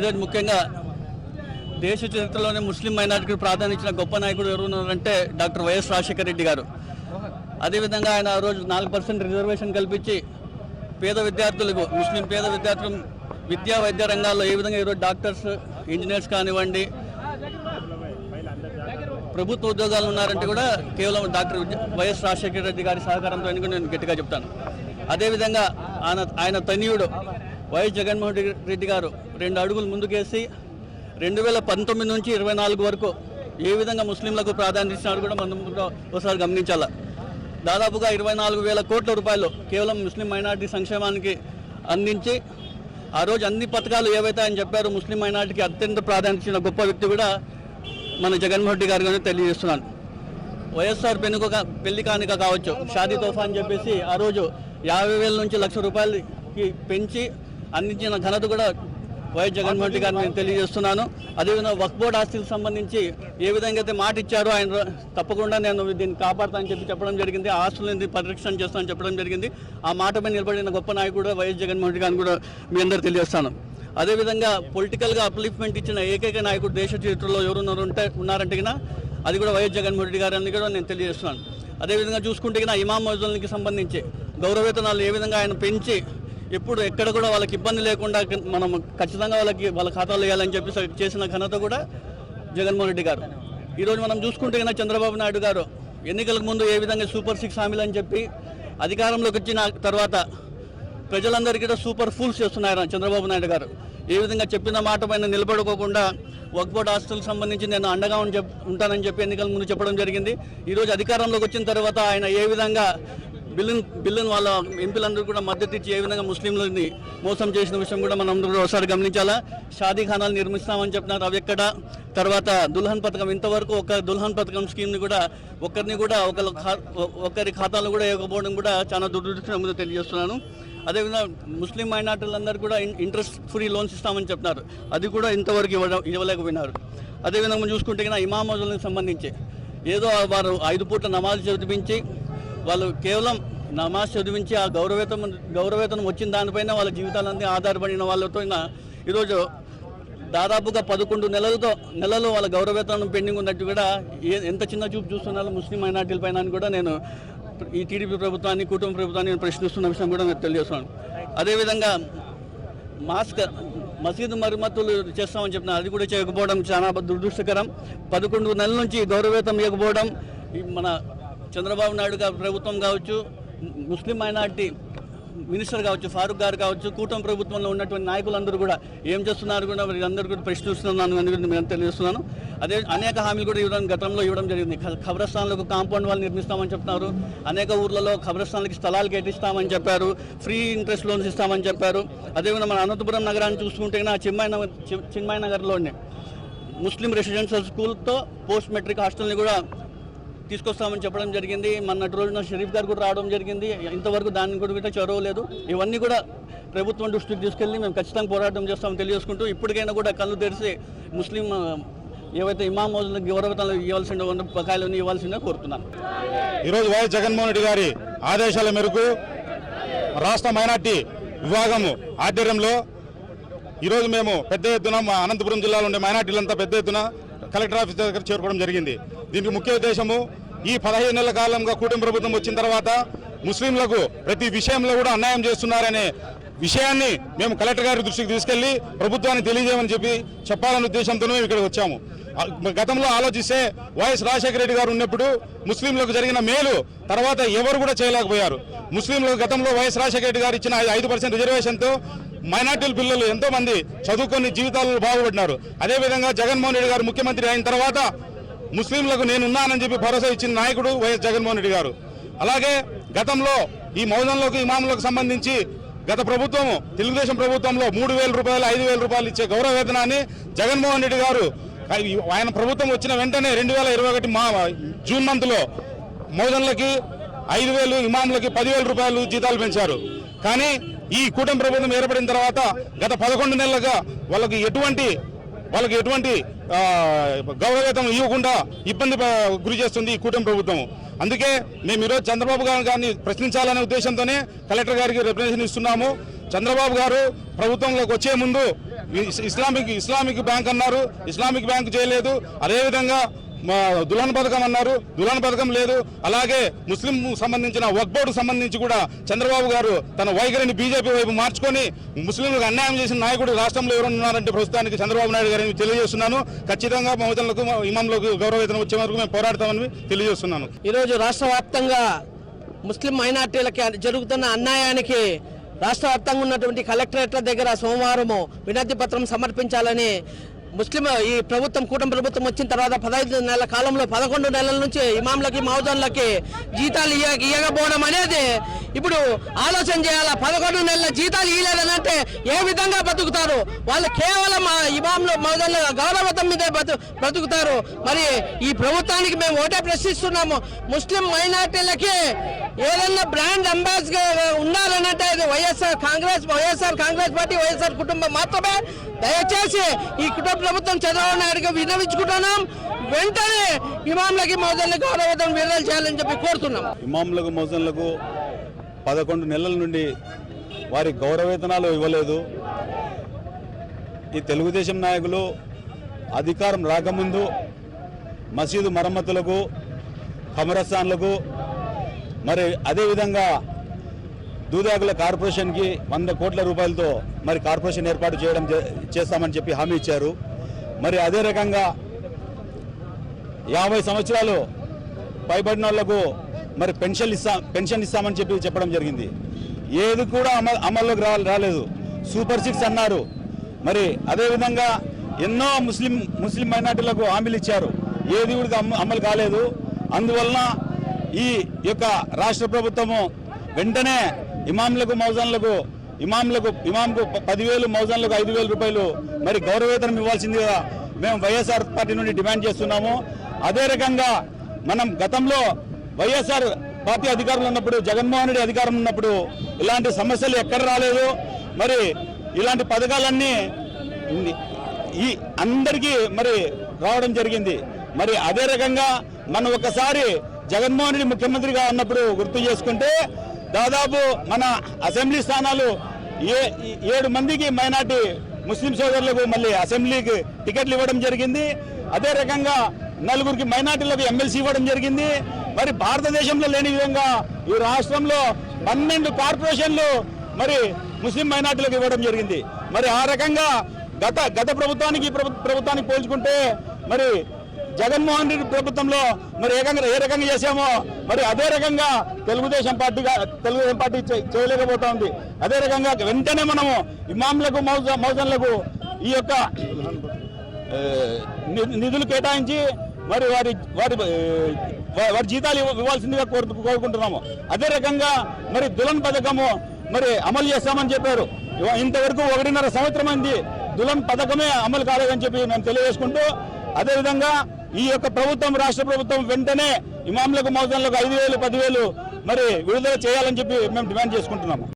ఈరోజు ముఖ్యంగా దేశ చరిత్రలోనే ముస్లిం మైనారిటీకి ప్రాధాన్యత ఇచ్చిన గొప్ప నాయకుడు ఎవరున్నారంటే డాక్టర్ వైఎస్ రాజశేఖర రెడ్డి గారు. అదేవిధంగా ఆయన ఆ రోజు 4% రిజర్వేషన్ కల్పించి పేద విద్యార్థులకు, ముస్లిం పేద విద్యార్థులు విద్యా వైద్య రంగాల్లో ఏ విధంగా ఈరోజు డాక్టర్స్, ఇంజనీర్స్ కానివ్వండి, ప్రభుత్వ ఉద్యోగాలు ఉన్నారంటే కూడా కేవలం డాక్టర్ వైఎస్ రాజశేఖర రెడ్డి గారి సహకారంతో అని నేను గట్టిగా చెప్తాను. అదేవిధంగా ఆయన తనయుడు వైఎస్ జగన్మోహన్ రెడ్డి గారు 2 అడుగులు ముందుకేసి 2019 నుంచి 24 వరకు ఏ విధంగా ముస్లింలకు ప్రాధాన్యత ఇచ్చినారు కూడా మనం ఒకసారి గమనించాలా. దాదాపుగా 24,000 కోట్ల రూపాయలు కేవలం ముస్లిం మైనారిటీ సంక్షేమానికి అందించి ఆ రోజు అన్ని పథకాలు ఏవైతే ఆయన చెప్పారో ముస్లిం మైనారిటీకి అత్యంత ప్రాధాన్యత ఇచ్చిన గొప్ప వ్యక్తి కూడా మన జగన్మోహన్ రెడ్డి గారు తెలియజేస్తున్నాను. వైఎస్ఆర్ పెళ్లి కానుక కావచ్చు, షాదీ తోఫా అని చెప్పేసి ఆ రోజు 50,000 నుంచి 1,00,000 రూపాయలకి పెంచి అందించిన ఘనత కూడా వైఎస్ జగన్మోహన్ రెడ్డి గారిని నేను తెలియజేస్తున్నాను. అదేవిధంగా వక్ఫ్ బోర్డు ఆస్తులకు సంబంధించి ఏ విధంగా అయితే మాట ఇచ్చారో ఆయన తప్పకుండా నేను దీన్ని కాపాడుతానని చెప్పడం జరిగింది. ఆ ఆస్తులను పరిరక్షణ చేస్తానని చెప్పడం జరిగింది. ఆ మాటపై నిలబడిన గొప్ప నాయకుడు వైఎస్ జగన్మోహన్ రెడ్డి గారిని కూడా మీ అందరూ తెలియజేస్తాను. అదేవిధంగా పొలిటికల్గా అప్లిఫ్ట్మెంట్ ఇచ్చిన ఏకైక నాయకుడు దేశ చరిత్రలో ఉన్నారంటే అది కూడా వైఎస్ జగన్మోహన్ రెడ్డి గారు అని కూడా నేను తెలియజేస్తున్నాను. అదేవిధంగా చూసుకుంటే ఇమాం మౌజులకి సంబంధించి గౌరవవేతనాలు ఏ విధంగా ఆయన పెంచి ఎప్పుడు ఎక్కడ కూడా వాళ్ళకి ఇబ్బంది లేకుండా మనం ఖచ్చితంగా వాళ్ళ ఖాతాలో వేయాలని చెప్పి చేసిన ఘనత కూడా జగన్మోహన్ రెడ్డి గారు. ఈరోజు మనం చూసుకుంటే చంద్రబాబు నాయుడు గారు ఎన్నికలకు ముందు ఏ విధంగా సూపర్ 6 హామీలు అని చెప్పి అధికారంలోకి వచ్చిన తర్వాత ప్రజలందరికీ కూడా సూపర్ ఫూల్స్ చేస్తున్నారు చంద్రబాబు నాయుడు గారు. ఏ విధంగా చెప్పిన మాట పైన నిలబడుకోకుండా వక్ఫ్ బోర్డు ఆస్తులకు సంబంధించి నేను అండగా ఉంటానని చెప్పి ఎన్నికల ముందు చెప్పడం జరిగింది. ఈరోజు అధికారంలోకి వచ్చిన తర్వాత ఆయన ఏ విధంగా బిల్లును వాళ్ళ ఎంపీలందరూ కూడా మద్దతు ఇచ్చి ఏ విధంగా ముస్లింలని మోసం చేసిన విషయం కూడా మనం అందరూ ఒకసారి గమనించాలా. షాదీ ఖానాలు నిర్మిస్తామని చెప్పినారు, అవి ఎక్కడ. తర్వాత దుల్హన్ పథకం, ఇంతవరకు ఒక దుల్హన్ పథకం స్కీమ్ని కూడా ఒకరి ఖాతాలో కూడా ఇవ్వకపోవడం కూడా చాలా దురదృష్టం ముందు తెలియజేస్తున్నాను. అదేవిధంగా ముస్లిం మైనార్టీలందరూ కూడా ఇంట్రెస్ట్ ఫ్రీ లోన్స్ ఇస్తామని చెప్తున్నారు, అది కూడా ఇంతవరకు ఇవ్వలేకపోయినారు. అదేవిధంగా మనం చూసుకుంటే ఇమాం మౌజులకు సంబంధించి ఏదో వారు 5 పూట్ల నమాజ్ చదివించి వాళ్ళు కేవలం నమాజ్ చదివించి ఆ గౌరవేతనం వచ్చిన దానిపైన వాళ్ళ జీవితాలన్నీ ఆధారపడిన వాళ్ళతో ఈరోజు దాదాపుగా 11 నెలలు వాళ్ళ గౌరవేతనం పెండింగ్ ఉన్నట్టు కూడా ఎంత చిన్న చూపు చూస్తున్నారు ముస్లిం మైనార్టీల పైన అని కూడా నేను ఈ టీడీపీ ప్రభుత్వాన్ని, కుటుంబ ప్రభుత్వాన్ని ప్రశ్నిస్తున్న విషయం కూడా నేను తెలియజేస్తున్నాను. అదేవిధంగా మసీదు మరమ్మతులు చేస్తామని చెప్పిన అది కూడా చేయకపోవడం చాలా దురదృష్టకరం. 11 నెలల నుంచి గౌరవేతనం ఇవ్వకపోవడం మన చంద్రబాబు నాయుడు గారు ప్రభుత్వం కావచ్చు, ముస్లిం మైనార్టీ మినిస్టర్ కావచ్చు, ఫారూక్ గారు కావచ్చు, కూటమి ప్రభుత్వంలో ఉన్నటువంటి నాయకులందరూ కూడా ఏం చేస్తున్నారు కూడా వీళ్ళందరూ కూడా ప్రశ్నిస్తున్నాను అని నేను తెలియజేస్తున్నాను. అదే అనేక హామీలు కూడా గతంలో ఇవ్వడం జరిగింది. ఖబరస్థాన్లకు కాంపౌండ్ వాళ్ళు నిర్మిస్తామని చెప్తున్నారు, అనేక ఊర్లలో ఖబరస్థాన్లకి స్థలాలు కేటాయిస్తామని చెప్పారు, ఫ్రీ ఇంట్రెస్ట్ లోన్స్ ఇస్తామని చెప్పారు. అదేవిధంగా మన అనంతపురం నగరాన్ని చూసుకుంటే చిన్మయ నగర్లోనే ముస్లిం రెసిడెన్షియల్ స్కూల్తో పోస్ట్ మెట్రిక్ హాస్టల్ని కూడా తీసుకొస్తామని చెప్పడం జరిగింది. మొన్నటి రోజున షరీఫ్ గారు కూడా రావడం జరిగింది. ఇంతవరకు దాన్ని కూడా చొరవ లేదు. ఇవన్నీ కూడా ప్రభుత్వం దృష్టికి తీసుకెళ్ళి మేము ఖచ్చితంగా పోరాటం చేస్తామని తెలియజేసుకుంటూ ఇప్పటికైనా కూడా కళ్ళు తెరిచి ముస్లిం ఏవైతే ఇమాం మౌజులకు గౌరవతలు ఇవ్వాల్సిన బకాయిలు ఇవ్వాల్సిందే కోరుతున్నాను. ఈరోజు వైఎస్ జగన్మోహన్ రెడ్డి గారి ఆదేశాల మేరకు రాష్ట్ర మైనార్టీ విభాగము ఆధ్వర్యంలో ఈరోజు మేము పెద్ద ఎత్తున మా అనంతపురం జిల్లాలో ఉండే మైనార్టీలంతా పెద్ద ఎత్తున కలెక్టర్ ఆఫీస్ దగ్గర చేరుకోవడం జరిగింది. దీనికి ముఖ్య ఉద్దేశము ఈ 15 నెలల కాలంగా కూటమి ప్రభుత్వం వచ్చిన తర్వాత ముస్లింలకు ప్రతి విషయంలో కూడా అన్యాయం చేస్తున్నారనే విషయాన్ని మేము కలెక్టర్ గారి దృష్టికి తీసుకెళ్లి ప్రభుత్వానికి తెలియజేయమని చెప్పాలనే ఉద్దేశంతో మేము ఇక్కడికి వచ్చాము. గతంలో ఆలోచిస్తే వైఎస్ రాజశేఖర రెడ్డి గారు ఉన్నప్పుడు ముస్లింలకు జరిగిన మేలు తర్వాత ఎవరు కూడా చేయలేకపోయారు. ముస్లింలకు గతంలో వైఎస్ రాజశేఖర రెడ్డి గారు ఇచ్చిన 5% రిజర్వేషన్తో మైనార్టీల పిల్లలు ఎంతో మంది చదువుకొని జీవితాలు బాగుపడినారు. అదేవిధంగా జగన్మోహన్ రెడ్డి గారు ముఖ్యమంత్రి అయిన తర్వాత ముస్లింలకు నేనున్నానని చెప్పి భరోసా ఇచ్చిన నాయకుడు వైఎస్ జగన్మోహన్ రెడ్డి గారు. అలాగే గతంలో ఈ మౌజన్లకు ఇమాములకు సంబంధించి గత ప్రభుత్వము తెలుగుదేశం ప్రభుత్వంలో 3,000 రూపాయలు 5,000 రూపాయలు ఇచ్చే గౌరవ వేతనాన్ని జగన్మోహన్ రెడ్డి గారు ఆయన ప్రభుత్వం వచ్చిన వెంటనే 2021 జూన్ మంత్లో మౌజన్లకి 5,000, ఇమాములకి 10,000 రూపాయలు జీతాలు పెంచారు. కానీ ఈ కూటమి ప్రభుత్వం ఏర్పడిన తర్వాత గత 11 నెలలుగా వాళ్ళకి ఎటువంటి గౌరవవేతనం ఇవ్వకుండా ఇబ్బంది గురి చేస్తుంది ఈ కూటమి ప్రభుత్వం. అందుకే మేము ఈరోజు చంద్రబాబు గారిని ప్రశ్నించాలనే ఉద్దేశంతోనే కలెక్టర్ గారికి రిప్రజెంటేషన్ ఇస్తున్నాము. చంద్రబాబు గారు ప్రభుత్వంలోకి వచ్చే ముందు ఇస్లామిక్ బ్యాంక్ అన్నారు, ఇస్లామిక్ బ్యాంక్ చేయలేదు. అదేవిధంగా దుల్హన్ పథకం అన్నారు, దుల్హన్ పథకం లేదు. అలాగే ముస్లిం సంబంధించిన వక్ఫ్ బోర్డు సంబంధించి కూడా చంద్రబాబు గారు తన వైఖరిని బీజేపీ వైపు మార్చుకొని ముస్లింలకు అన్యాయం చేసిన నాయకుడు రాష్ట్రంలో ఎవరు ఉన్నారంటే ప్రస్తుతానికి చంద్రబాబు నాయుడు గారిని తెలియజేస్తున్నాను. ఖచ్చితంగా మౌజన్లకు ఇమాంలకు గౌరవవేతనం వచ్చే వరకు మేము పోరాడతామని తెలియజేస్తున్నాను. ఈరోజు రాష్ట్ర వ్యాప్తంగా ముస్లిం మైనార్టీలకి జరుగుతున్న అన్యాయానికి రాష్ట్ర వ్యాప్తంగా ఉన్నటువంటి కలెక్టరేట్ల దగ్గర సోమవారం వినతి పత్రం సమర్పించాలని ముస్లిం ఈ ప్రభుత్వం కూటమి ప్రభుత్వం వచ్చిన తర్వాత 15 నెలల కాలంలో 11 నెలల నుంచి ఇమాంలకి మౌజన్లకి జీతాలు ఇవ్వకపోవడం అనేది ఇప్పుడు ఆలోచన చేయాలా. 11 నెలల జీతాలు ఇవ్వలేదనంటే ఏ విధంగా బతుకుతారు వాళ్ళు? కేవలం ఇమాంలు మౌజన్ల గౌరవతం మీదే బ్రతుకుతారు. మరి ఈ ప్రభుత్వానికి మేము ఒకటే ప్రశ్నిస్తున్నాము, ముస్లిం మైనార్టీలకి ఏదన్నా బ్రాండ్ అంబాసిడర్ ఉండాలనంటే అది వైఎస్ఆర్ కాంగ్రెస్ పార్టీ, వైఎస్ఆర్ కుటుంబం మాత్రమే. దయచేసి ఈ కుటుంబ ప్రభుత్వం చంద్రబాబు నాయుడుగా విన్నవించుకుంటున్నాం, వెంటనే ఇమాంలకి మౌజన్లకు గౌరవవేతనం విడుదల చేయాలని చెప్పి కోరుతున్నాం. ఇమాంలకు మౌజన్లకు 11 నెలల నుండి వారి గౌరవవేతనాలు ఇవ్వలేదు. ఈ తెలుగుదేశం నాయకులు అధికారం రాకముందు మసీదు మరమ్మతులకు, ఖమరస్థాన్లకు, మరి అదేవిధంగా దూదాకుల కార్పొరేషన్కి 100 కోట్ల రూపాయలతో మరి కార్పొరేషన్ ఏర్పాటు చేస్తామని చెప్పి హామీ ఇచ్చారు. మరి అదే రకంగా 50 సంవత్సరాలు పైబడిన వాళ్లకు మరి పెన్షన్ ఇస్తామని చెప్పడం జరిగింది. ఏది కూడా అమల్లోకి రాలేదు. సూపర్ 6 అన్నారు. మరి అదేవిధంగా ఎన్నో ముస్లిం మైనార్టీలకు హామీలు ఇచ్చారు, ఏది కూడా అమలు కాలేదు. అందువలన ఈ యొక్క రాష్ట్ర ప్రభుత్వము వెంటనే ఇమాంలకు ఇమాంకు 10,000, మౌజన్లకు 5,000 రూపాయలు మరి గౌరవవేతనం ఇవ్వాల్సిందిగా మేము వైఎస్ఆర్ పార్టీ నుండి డిమాండ్ చేస్తున్నాము. అదే రకంగా మనం గతంలో వైఎస్ఆర్ పార్టీ అధికారంలో ఉన్నప్పుడు, జగన్మోహన్ రెడ్డి అధికారం ఉన్నప్పుడు ఇలాంటి సమస్యలు ఎక్కడ రాలేదు. మరి ఇలాంటి పథకాలన్నీ ఈ అందరికీ మరి రావడం జరిగింది. మరి అదే రకంగా మనం ఒకసారి జగన్మోహన్ రెడ్డి ముఖ్యమంత్రిగా ఉన్నప్పుడు గుర్తు చేసుకుంటే దాదాపు మన అసెంబ్లీ స్థానాలు 7 మందికి మైనార్టీ ముస్లిం సోదరులకు మళ్ళీ అసెంబ్లీకి టికెట్లు ఇవ్వడం జరిగింది. అదే రకంగా 4 మైనార్టీలకు ఎమ్మెల్సీ ఇవ్వడం జరిగింది. మరి భారతదేశంలో లేని విధంగా ఈ రాష్ట్రంలో 12 కార్పొరేషన్లు మరి ముస్లిం మైనార్టీలకు ఇవ్వడం జరిగింది. మరి ఆ రకంగా గత ప్రభుత్వానికి ప్రభుత్వానికి పోల్చుకుంటే మరి జగన్మోహన్ రెడ్డి ప్రభుత్వంలో మరి ఏ రకంగా చేశామో మరి అదే రకంగా తెలుగుదేశం పార్టీ చేయలేకపోతా ఉంది. అదే రకంగా వెంటనే మనము ఇమాంలకు మౌజన్లకు ఈ యొక్క నిధులు కేటాయించి మరి వారి జీతాలు ఇవ్వాల్సిందిగా కోరుకుంటున్నాము. అదే రకంగా మరి దుల్హన్ పథకము మరి అమలు చేస్తామని చెప్పారు. ఇంతవరకు 1.5 సంవత్సరం అయింది, దుల్హన్ పథకమే అమలు కాలేదని చెప్పి మేము తెలియజేసుకుంటూ, అదేవిధంగా ఈ యొక్క ప్రభుత్వం, రాష్ట్ర ప్రభుత్వం వెంటనే ఇమాంలకు మౌజన్లకు 5,000, 10,000 మరి విడుదల చేయాలని చెప్పి మేము డిమాండ్ చేసుకుంటున్నాము.